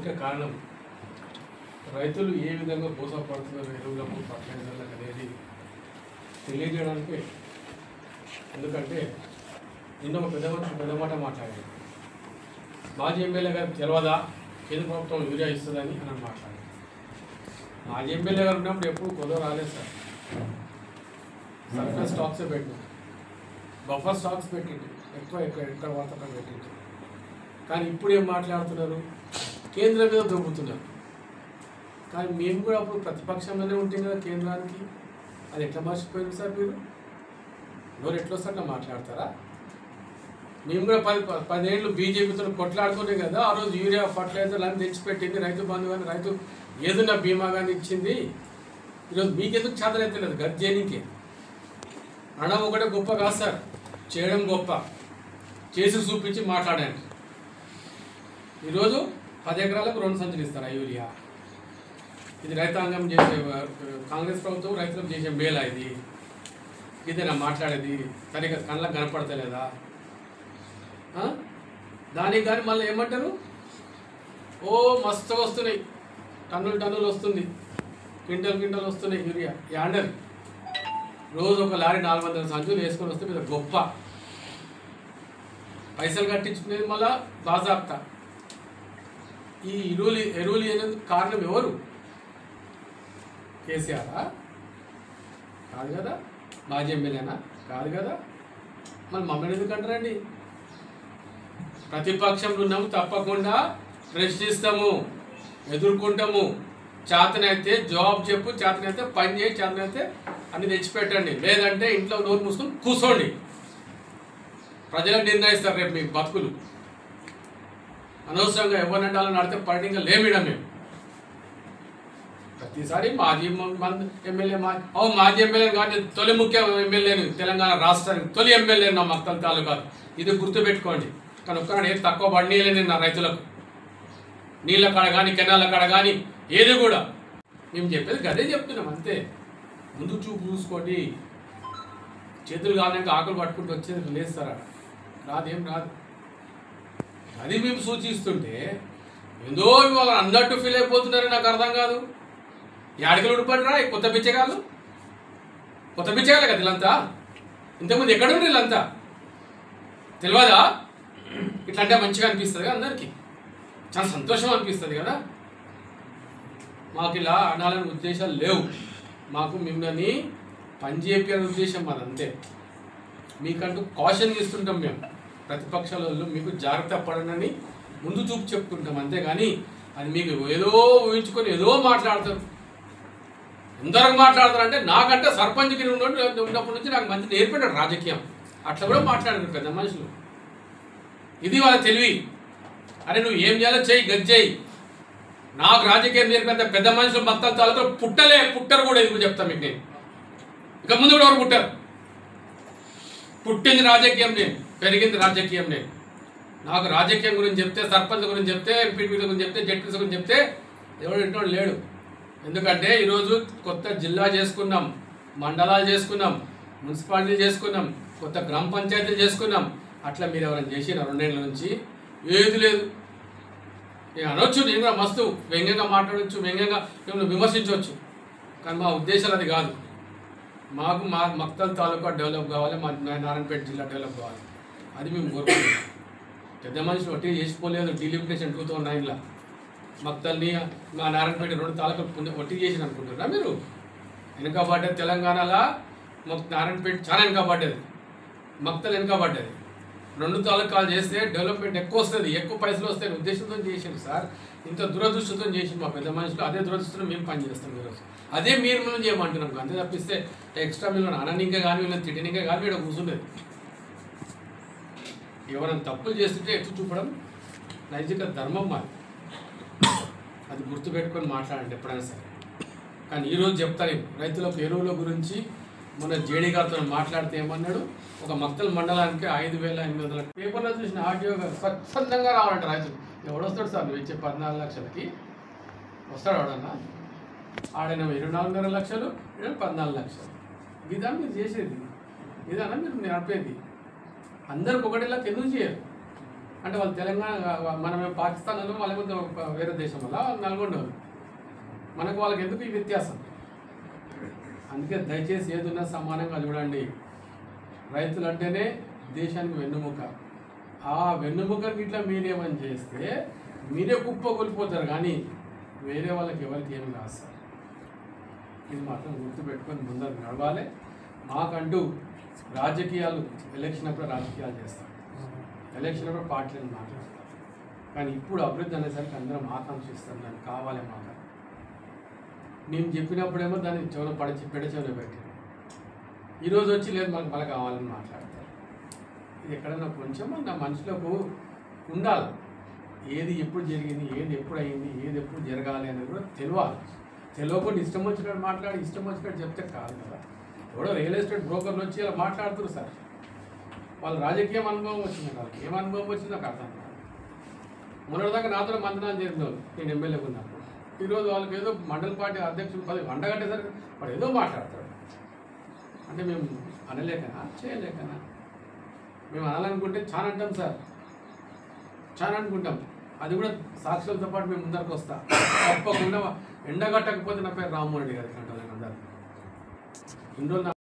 ముఖ్య కారణం రైతులు ఏ విధంగా మోసపడుతున్నారు ఎరువులకు ఫర్టిలైజర్లకు అనేది తెలియజేయడానికి. ఎందుకంటే నిన్న ఒక పెద్ద మాట మాట్లాడారు. మాజీ ఎమ్మెల్యే గారికి తెలియదా కేంద్ర ప్రభుత్వం యూరియా ఇస్తుందని అని మాట్లాడారు. మాజీ ఎమ్మెల్యే గారు ఉన్నప్పుడు ఎప్పుడు కొద్దిగా రాలేదు సార్. సర్ఫేస్ స్టాక్స్ పెట్టింది, బఫర్ స్టాక్స్ పెట్టింది, ఎక్కడ వార్త పెట్టింది. కానీ ఇప్పుడు ఏం మాట్లాడుతున్నారు, కేంద్రం మీద దొరుకుతున్నారు. కానీ మేము కూడా అప్పుడు ప్రతిపక్షంలోనే ఉంటాం కదా కేంద్రానికి. అది ఎట్లా మర్చిపోయింది సార్ మీరు? ఎవరు ఎట్లా వస్తే అట్లా మాట్లాడతారా? మేము కూడా 10 ఏళ్ళు బీజేపీతో కొట్లాడుకునే కదా ఆ రోజు యూరియా ఫర్టిలైజర్లు అని తెచ్చిపెట్టింది, రైతు బంధు కానీ రైతు ఏదన్నా బీమా కానీ ఇచ్చింది. ఈరోజు మీకెందుకు చేతనైతే లేదు గర్జేనికి? అనడం ఒకటే గొప్ప కాదు సార్, చేయడం గొప్ప. చేసి చూపించి మాట్లాడండి. ఈరోజు 10 ఎకరాలకు 2 సంచులు ఇస్తారు యూరియా. ఇది రైతాంగం చేసే, కాంగ్రెస్ ప్రభుత్వం రైతులకు చేసే మేలా? ఇదేనా మాట్లాడేది? సరిగ్గా కళ్ళకు కనపడతలేదా? దానికి కానీ మళ్ళీ ఏమంటారు, ఓ మస్తు వస్తున్నాయి, టన్నులు వస్తుంది, క్వింటల్ వస్తున్నాయి యూరియా. యాండర్ రోజు ఒక లారీ 400 సంచులు వేసుకొని వస్తే మీద గొప్ప. పైసలు కట్టించుకునేది మళ్ళా బాజాప్తా. ఈ ఎరువులు అనేది కారణం ఎవరు? కేసీఆరా? కాదు కదా. మాజీ ఎమ్మెల్యేనా? కాదు కదా. మరి మమ్మల్ని ఎందుకు అంటారండి? ప్రతిపక్షంలో ఉన్నాము, తప్పకుండా ప్రశ్నిస్తాము, ఎదుర్కొంటాము. చేతనైతే జవాబు చెప్పు, చేతనైతే పని చేయి, చేతనైతే అన్ని తెచ్చిపెట్టండి. లేదంటే ఇంట్లో నోరు మూసుకొని కూర్చోండి. ప్రజలకు నిర్ణయిస్తారు రేపు మీకు బతుకులు. అనవసరంగా ఎవరినంటే అలా నడితే పడిగా లేమిడం మేము. ప్రతిసారి మాజీ ఎమ్మెల్యే మాజీ ఎమ్మెల్యే కానీ తొలి ముఖ్య ఎమ్మెల్యేను, తెలంగాణ రాష్ట్రానికి తొలి ఎమ్మెల్యేను నా మక్తల్ తాలూకాదు. ఇది గుర్తుపెట్టుకోండి. కానీ ఒక్కనాడు ఏది తక్కువ పడినీయలేని నా రైతులకు. నీళ్ళ కాడ కానీ కెనాల కాడ కానీ ఏది కూడా మేము చెప్పేది గదే చెప్తున్నాం అంతే. ముందు చూపు చూసుకోండి. చేతులు కాలేక ఆకులు పట్టుకుంటూ వచ్చేది లేస్తారా? రాదేం రాదు. అది మేము సూచిస్తుంటే ఏందో ఇవాళ అన్నట్టు ఫీల్ అయిపోతున్నారని నాకు అర్థం కాదు. యాడికలు ఉడిపడిరా కొత్త బిచ్చగాళ్ళు కదా వీళ్ళంతా. ఇంతకుముందు ఎక్కడుండ్రు వీళ్ళంతా? తెలియదా? ఇట్లా అంటే మంచిగా అనిపిస్తుంది కదా, అందరికీ చాలా సంతోషం అనిపిస్తుంది కదా. మాకు ఇలా అనాలని ఉద్దేశాలు లేవు. మాకు మిమ్మల్ని పనిచేపే ఉద్దేశం మాది అంతే. మీకంటూ కాషన్ ఇస్తుంటాం మేము. ప్రతిపక్షాలలో మీకు జాగ్రత్త పడనని ముందు చూపు చెప్పుకుంటాం అంతేగాని అది మీకు ఏదో ఊహించుకొని ఏదో మాట్లాడతారు. ఎంతవరకు మాట్లాడతారంటే నాకంటే సర్పంచ్కి ఉన్నప్పటి నుంచి నాకు మంచి నేర్పినాడు రాజకీయం. అట్లా కూడా మాట్లాడారు పెద్ద మనుషులు. ఇది వాళ్ళ తెలివి. అరే నువ్వు ఏం చేయాలో చెయ్యి, గజ్జేయి. నాకు రాజకీయం నేర్పేంత పెద్ద మనుషులు మొత్తం తాలూకా పుట్టరు కూడా. ఇది చెప్తాను మీకు నేను. ఇక ముందు కూడా ఎవరు పుట్టారు? పుట్టింది రాజకీయం నేను, పెరిగింది రాజకీయం నేను. నాకు రాజకీయం గురించి చెప్తే, సర్పంచ్ గురించి చెప్తే, ఎంపీపీ గురించి చెప్తే, జడ్పీసీ గురించి చెప్తే ఎవడు ఇంటోడు లేడు. ఎందుకంటే ఈరోజు కొత్త జిల్లా చేసుకున్నాం, మండలాలు చేసుకున్నాం, మున్సిపాలిటీలు చేసుకున్నాం, కొత్త గ్రామ పంచాయతీలు చేసుకున్నాం. అట్లా మీరు ఎవరైనా చేసిన 2 ఏళ్ళ నుంచి ఏది లేదు. నేను అనొచ్చు, నేను కూడా మస్తు వ్యంగ్యంగా మాట్లాడవచ్చు, వ్యంగ్యంగా మిమ్మల్ని విమర్శించవచ్చు. కానీ మా ఉద్దేశాలు అది కాదు. మాకు మా మక్తల్ తాలూకా డెవలప్ కావాలి, మా నారాయణపేట జిల్లా డెవలప్ కావాలి. అది మేము కోరుకుంటున్నాం. పెద్ద మనుషులు ఒట్టి చేసిపోలేదు. డీలిమిటేషన్ 2009లో మక్తల్ని మా నారాయణపేట 2 తాలూకా ఒట్టి చేసిన అనుకుంటున్నారా మీరు? వెనుకబడ్డది తెలంగాణలో నారాయణపేట చాలా వెనుకబడ్డది, మక్తల్ వెనుకబడ్డది. 2 తాలూకాలు చేస్తే డెవలప్మెంట్ ఎక్కువ వస్తుంది, ఎక్కువ పైసలు వస్తాయని ఉద్దేశంతో చేసింది సార్. ఇంత దురదృష్టంతో చేసింది మా పెద్ద మనుషులు. అదే దురదృష్టంతో మేము పనిచేస్తాం ఈరోజు. అదే మీరు మనం చేయమంటున్నాం. అంతే తప్పిస్తే ఎక్స్ట్రా మిమ్మల్ని అననింకా కానీ వీళ్ళని తిట్టనింకా కానీ వీడ కూర్చుండేది. ఎవరైనా తప్పులు చేస్తుంటే ఎత్తు చూపడం నైతిక ధర్మం మాది. అది గుర్తుపెట్టుకొని మాట్లాడండి ఎప్పుడైనా సరే. కానీ ఈరోజు చెప్తాను, రైతులకు ఎరువుల గురించి మొన్న జేడీ గారితో మాట్లాడితే ఏమన్నాడు, ఒక మక్తల్ మండలానికి 5,800 పేపర్లో చూసిన ఆర్టీఓ గారు స్వచ్ఛందంగా రావాలంట రైతులు. ఎవడొస్తాడు సార్ నువ్వు ఇచ్చే 14 లక్షలకి? వస్తాడు వాడన్నా? ఆడైనా 24.5 లక్షలు, 14 లక్షలు. ఇదా మీరు చేసేది? ఇదన్నా మీరు నడిపేది? అందరికి ఒకటిలాగా ఎందుకు చేయరు? అంటే వాళ్ళు తెలంగాణ మనమే పాకిస్తాన్లో వాళ్ళేమో వేరే దేశం వల్ల నల్గొండ వాళ్ళు. మనకు వాళ్ళకి ఎందుకు ఈ వ్యత్యాసం? అందుకే దయచేసి ఏదున్నా సమానంగా చూడండి. రైతులు అంటేనే దేశానికి వెన్నుముక. ఆ వెన్నుముకని ఇట్లా మీరేమని చేస్తే మీరే కుప్ప కోల్పోతారు, కానీ వేరే వాళ్ళకి ఎవరికి ఏమి కాదు సార్. ఇది మాత్రం గుర్తుపెట్టుకొని ముందరకు నడవాలి. మాకంటూ రాజకీయాలు ఎలక్షన్ అప్పుడు రాజకీయాలు చేస్తాం, ఎలక్షన్ అప్పుడు పార్టీలను మాట్లాడతాం. కానీ ఇప్పుడు అభివృద్ధి అనేసరికి అందరం ఆకాంక్షిస్తాం, దానికి కావాలి మాట. నేను చెప్పినప్పుడేమో దాన్ని చెవులో పెడ చెవులో పెట్టి ఈరోజు వచ్చి లేదు మనకు మళ్ళీ కావాలని మాట్లాడతారు. ఇది ఎక్కడైనా కొంచెం నా మనుషులకు ఉండాలి. ఏది ఎప్పుడు జరిగింది, ఏది ఎప్పుడు అయింది, ఏది ఎప్పుడు జరగాలి అనేది కూడా తెలియాలి. తెలియకుండా ఇష్టం వచ్చినట్టు మాట్లాడి ఇష్టం వచ్చినట్టు చెప్తే కాదు కదా. ఎవడో రియల్ ఎస్టేట్ బ్రోకర్లు వచ్చి అలా మాట్లాడుతున్నారు సార్. వాళ్ళ రాజకీయం అనుభవం వచ్చింది, వాళ్ళకి ఏం అనుభవం వచ్చిందో నాకు అర్థం కాదు. మొన్నటిదాకా నాతో మంత్రాలు జరిగిన వాళ్ళు నేను ఎమ్మెల్యేగా ఉన్నప్పుడు, ఈరోజు వాళ్ళకి ఏదో మండల పార్టీ అధ్యక్షుడు పదవి అండగట్టేసరికి వాడు ఏదో మాట్లాడతాడు. అంటే మేము అనలేకనా చేయలేకనా? మేము అనాలనుకుంటే చాలా అంటాం సార్, చాలా అనుకుంటాం. అది కూడా సాక్షులతో పాటు మేము ముందరకు వస్తాం. తప్పకుండా ఎండగట్టకపోతే నా పేరు రామ్మోహన్ రెడ్డి గారి కంటే అందరు ఇన్ని రోజులు నా